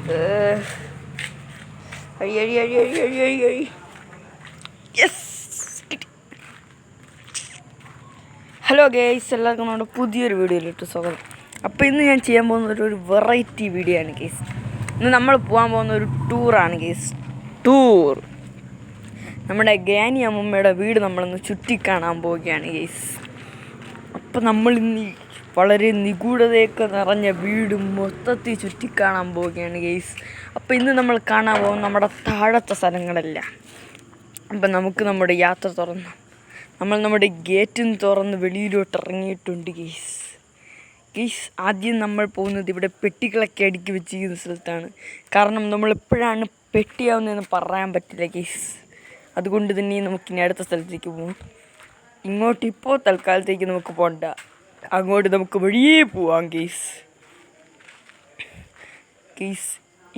Hello guys, എല്ലാവർക്കും നമ്മുടെ പുതിയൊരു വീഡിയോയിലിട്ട് സ്വാഗതം. അപ്പോൾ ഇന്ന് ഞാൻ ചെയ്യാൻ പോകുന്ന ഒരു വെറൈറ്റി വീഡിയോ ആണ് ഗേയ്സ്. ഇന്ന് നമ്മൾ പോകാൻ പോകുന്ന ഒരു ടൂറാണ് ഗേയ്സ്. നമ്മുടെ ഗ്രാനി അമ്മമ്മയുടെ വീട് നമ്മളൊന്ന് ചുറ്റിക്കാണാൻ പോവുകയാണ് ഗേയ്സ്. അപ്പോൾ നമ്മളിന്ന് വളരെ നിഗൂഢതയൊക്കെ നിറഞ്ഞ വീട് മൊത്തത്തിൽ ചുറ്റിക്കാണാൻ പോവുകയാണ് ഗേയ്സ്. അപ്പോൾ ഇന്ന് നമ്മൾ കാണാൻ പോകുന്ന നമ്മുടെ താഴത്തെ സ്ഥലങ്ങളല്ല. അപ്പം നമുക്ക് നമ്മുടെ യാത്ര തുറന്നു. നമ്മൾ നമ്മുടെ ഗേറ്റും തുറന്ന് വെളിയിലോട്ട് ഇറങ്ങിയിട്ടുണ്ട് ഗേയ്സ്. ആദ്യം നമ്മൾ പോകുന്നത് ഇവിടെ പെട്ടികളൊക്കെ അടുക്കി വെച്ചിരിക്കുന്ന സ്ഥലത്താണ്. കാരണം നമ്മളെപ്പോഴാണ് പെട്ടിയാവുന്നതെന്ന് പറയാൻ പറ്റില്ല ഗേയ്സ്. അതുകൊണ്ട് തന്നെ നമുക്കിനി അടുത്ത സ്ഥലത്തേക്ക് പോകാം. ഇങ്ങോട്ട് ഇപ്പോൾ തൽക്കാലത്തേക്ക് നമുക്ക് പോകണ്ട, അങ്ങോട്ട് നമുക്ക് വഴിയേ പോവാം ഗേയ്സ്.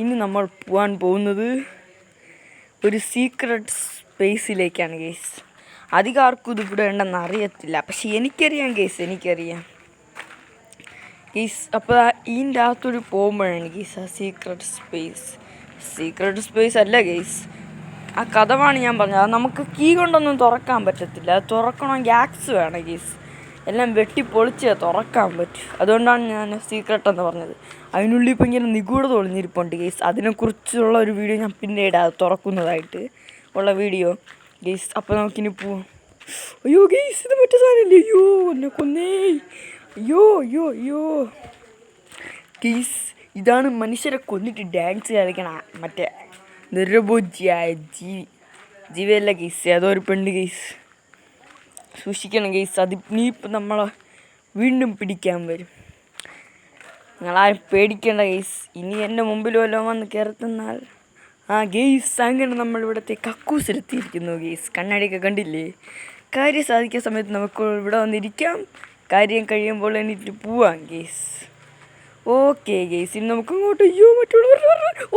ഇനി നമ്മൾ പോകാൻ പോകുന്നത് ഒരു സീക്രട്ട് സ്പേസിലേക്കാണ് ഗേയ്സ്. അധികം ആർക്കും ഇത് ഇവിടെ ഉണ്ടെന്ന് അറിയത്തില്ല, പക്ഷെ എനിക്കറിയാം ഗേയ്സ്. അപ്പോൾ ഇതിൻ്റെ അകത്തൊരു പോകുമ്പോഴാണ് ഗേയ്സ് ആ സീക്രട്ട് സ്പേസ് അല്ല ഗേയ്സ്, ആ കഥമാണ് ഞാൻ പറഞ്ഞത്. അത് നമുക്ക് കീ കൊണ്ടൊന്നും തുറക്കാൻ പറ്റത്തില്ല. അത് തുറക്കണമെങ്കിൽ ആക്സ് വേണം ഗേയ്സ്. എല്ലാം വെട്ടിപ്പൊളിച്ച് തുറക്കാൻ പറ്റും. അതുകൊണ്ടാണ് ഞാൻ സീക്രട്ട് എന്ന് പറഞ്ഞത്. അതിനുള്ളിൽ ഇപ്പം ഇങ്ങനെ നിഗൂഢത ഒളിഞ്ഞിരിപ്പുണ്ട് ഗേയ്സ്. അതിനെക്കുറിച്ചുള്ള ഒരു വീഡിയോ ഞാൻ പിന്നെ ഇടാം, അത് തുറക്കുന്നതായിട്ട് ഉള്ള വീഡിയോ ഗേയ്സ്. അപ്പോൾ നമുക്കിനി പോവാം. അയ്യോ ഗേയ്സ്, ഇത് മറ്റേ സാധനമല്ലേ? അയ്യോ എന്നെ കൊന്നേ. അയ്യോ ഗേയ്സ്, ഇതാണ് മനുഷ്യരെ കൊന്നിട്ട് ഡാൻസ് കളിക്കണ മറ്റേ നിരഭോജ്യായ ജീവിയല്ല ഗേയ്സ്, അതൊരു പെണ്ണ് ഗേയ്സ്. സൂക്ഷിക്കണം ഗേയ്സ്, അത് ഇനിയിപ്പം നമ്മളെ വീണ്ടും പിടിക്കാൻ വരും. നിങ്ങളാരും പേടിക്കേണ്ട ഗേയ്സ്. ഇനി എൻ്റെ മുമ്പിൽ വല്ലതും വന്ന് കയറുന്നാൽ ഗേയ്സ്, അങ്ങനെ നമ്മളിവിടുത്തെ കക്കൂസിലെത്തിയിരിക്കുന്നു ഗേയ്സ്. കണ്ണാടിയൊക്കെ കണ്ടില്ലേ? കാര്യം സാധിക്കുന്ന സമയത്ത് നമുക്ക് ഇവിടെ വന്നിരിക്കാം, കാര്യം കഴിയുമ്പോൾ എണീറ്റ് പോവാം ഗേയ്സ്. ഓക്കെ ഗേയ്സ്, ഇനി നമുക്ക് ഇങ്ങോട്ട്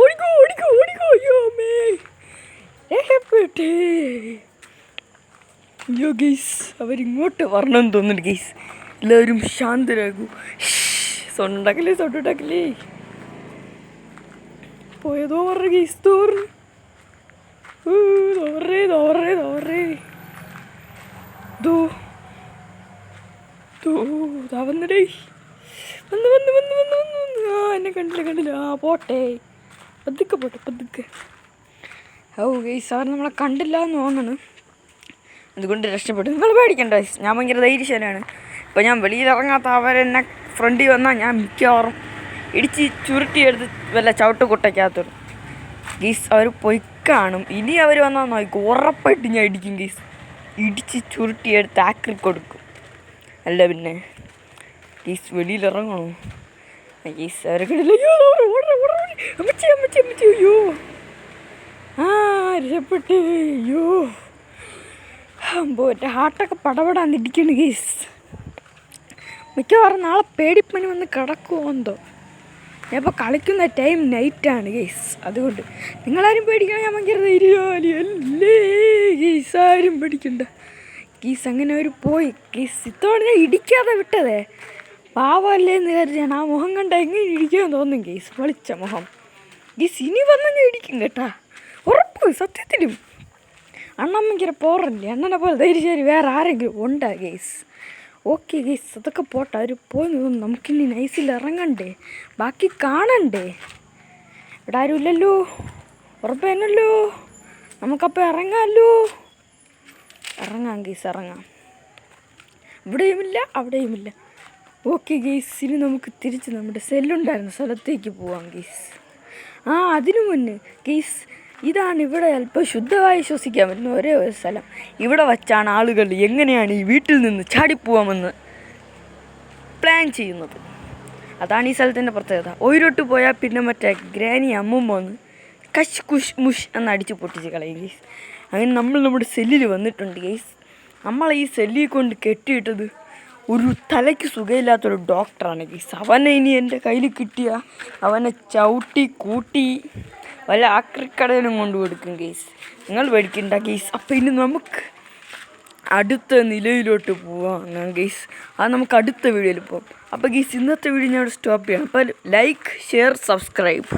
ഓടിക്കോ. അയ്യോ അമ്മേ, അയ്യോ ഗേയ്സ്, അവരിങ്ങോട്ട് വരണമെന്ന് തോന്നുന്നുണ്ട് ഗേയ്സ്. എല്ലാവരും ശാന്തരാകൂ. സൗണ്ടുണ്ടാക്കലേ പോയതോ പറഞ്ഞ ഗേയ്സ്. തോറേ വന്നടേ. വന്ന് എന്നെ കണ്ടില്ല. പോട്ടെ, പതുക്കെ. ഗേയ്സ്, അവർ നമ്മളെ കണ്ടില്ല എന്ന് തോന്നണം, അതുകൊണ്ട് രക്ഷപ്പെട്ടു. നിങ്ങൾ പേടിക്കണ്ട ഗേയ്സ്, ഞാൻ ഭയങ്കര ധൈര്യശാലിയാണ്. ഇപ്പോൾ ഞാൻ വെളിയിലിറങ്ങാത്ത അവരെന്നെ ഫ്രണ്ടിൽ വന്നാൽ ഞാൻ മിക്കവാറും ഇടിച്ച് ചുരുട്ടിയെടുത്ത് വല്ല ചവിട്ടുകുട്ടയ്ക്കകത്തോടും ഗേയ്സ്. അവർ പോയി കാണും. ഇനി അവർ വന്നാൽ നോക്കും, ഉറപ്പായിട്ട് ഞാൻ ഇടിക്കും ഗേയ്സ്. ഇടിച്ച് ചുരുട്ടിയെടുത്ത് ആക്കിൽ കൊടുക്കും. അല്ല പിന്നെ ഗേയ്സ്, വെളിയിലിറങ്ങണോ ഗേയ്സ്? അവരെ കണ്ടില്ല. അമ്മച്ചി. അയ്യോ രക്ഷപ്പെട്ടു. അയ്യോ എൻ്റെ ഹാർട്ടൊക്കെ പടപടാന്ന് ഇടിക്കുന്നു ഗേയ്സ്. മിക്കവാറും നാളെ പേടിപ്പണി വന്ന് കിടക്കുമോ എന്തോ. ഞാൻ ഇപ്പോൾ കളിക്കുന്ന ടൈം നൈറ്റാണ് ഗേയ്സ്. അതുകൊണ്ട് നിങ്ങളാരും പേടിക്കണം, ഞാൻ ഭയങ്കര ധൈര്യശാലിയല്ലേ ഗേയ്സ്. ആരും പേടിക്കണ്ട ഗേയ്സ്. അങ്ങനെ അവർ പോയി ഗേയ്സ്. ഇത്തവണ ഞാൻ ഇടിക്കാതെ വിട്ടതേ, പാവമല്ലേ എന്ന് കരുതിയാണ്. ആ മുഖം കണ്ട എങ്ങനെ ഇടിക്കാൻ തോന്നും ഗേയ്സ്, പൊളിച്ച മുഖം ഗേയ്സ്. ഇനി വന്നാൽ ഞാൻ ഇടിക്കും കേട്ടാ, ഉറപ്പ്, സത്യത്തിലും. അണ്ണൻ ഭയങ്കര പോറല്ലേ, അണ്ണനെ പോലെ ധൈര്യശാലി വേറെ ആരെങ്കിലും ഉണ്ടാ ഗേയ്സ്? ഓക്കെ ഗേയ്സ്, അതൊക്കെ പോട്ടെ. അവർ പോയി തോന്നുന്നു. നമുക്കിനി നൈസിൽ ഇറങ്ങണ്ടേ, ബാക്കി കാണണ്ടേ. ഇവിടെ ആരും ഇല്ലല്ലോ, ഉറപ്പേനല്ലോ. നമുക്കപ്പോൾ ഇറങ്ങാമല്ലോ. ഇറങ്ങാം ഗേയ്സ്, ഇറങ്ങാം. ഇവിടെയുമില്ല അവിടെയുമില്ല. ഓക്കെ ഗേയ്സ്, ഇനി നമുക്ക് തിരിച്ച് നമ്മുടെ സെല്ലുണ്ടായിരുന്ന സ്ഥലത്തേക്ക് പോവാം ഗേയ്സ്. അതിനു മുന്നേ ഗേയ്സ്, ഇതാണ് ഇവിടെ അല്പം ശുദ്ധമായി ശ്വസിക്കാൻ പറ്റുന്ന ഒരേ ഒരു സ്ഥലം. ഇവിടെ വച്ചാണ് ആളുകൾ എങ്ങനെയാണ് ഈ വീട്ടിൽ നിന്ന് ചാടിപ്പോവാമെന്ന് പ്ലാൻ ചെയ്യുന്നത്. അതാണ് ഈ സ്ഥലത്തിൻ്റെ പ്രത്യേകത. ഒരിട്ട് പോയാൽ പിന്നെ മറ്റേ ഗ്രാനി അമ്മൂമ്മ വന്ന് കശ് കുഷ് മുഷ് എന്ന് അടിച്ച് പൊട്ടിച്ച് കളയും ഗേയ്സ്. അങ്ങനെ നമ്മൾ നമ്മുടെ സെല്ലിൽ വന്നിട്ടുണ്ട് ഗേയ്സ്. നമ്മളെ ഈ സെല്ലിൽ കൊണ്ട് കെട്ടിയിട്ടത് ഒരു തലയ്ക്ക് സുഖമില്ലാത്തൊരു ഡോക്ടറാണ് ഗേയ്സ്. അവനെ ഇനി എൻ്റെ കയ്യിൽ കിട്ടിയ അവനെ ചവിട്ടി കൂട്ടി വല്ല ആക്രിക്കടയിലും കൊണ്ട് കൊടുക്കും ഗേയ്സ്. നിങ്ങൾ പേടിക്കണ്ട ഗേയ്സ്. അപ്പോൾ ഇനി നമുക്ക് അടുത്ത നിലയിലോട്ട് പോവാം ഗേയ്സ്. അത് നമുക്ക് അടുത്ത വീഡിയോയിൽ പോകാം. അപ്പോൾ ഗേയ്സ്, ഇന്നത്തെ വീഡിയോ ഞാൻ സ്റ്റോപ്പ് ചെയ്യാം. അപ്പോൾ ലൈക്ക്, ഷെയർ, സബ്സ്ക്രൈബ്.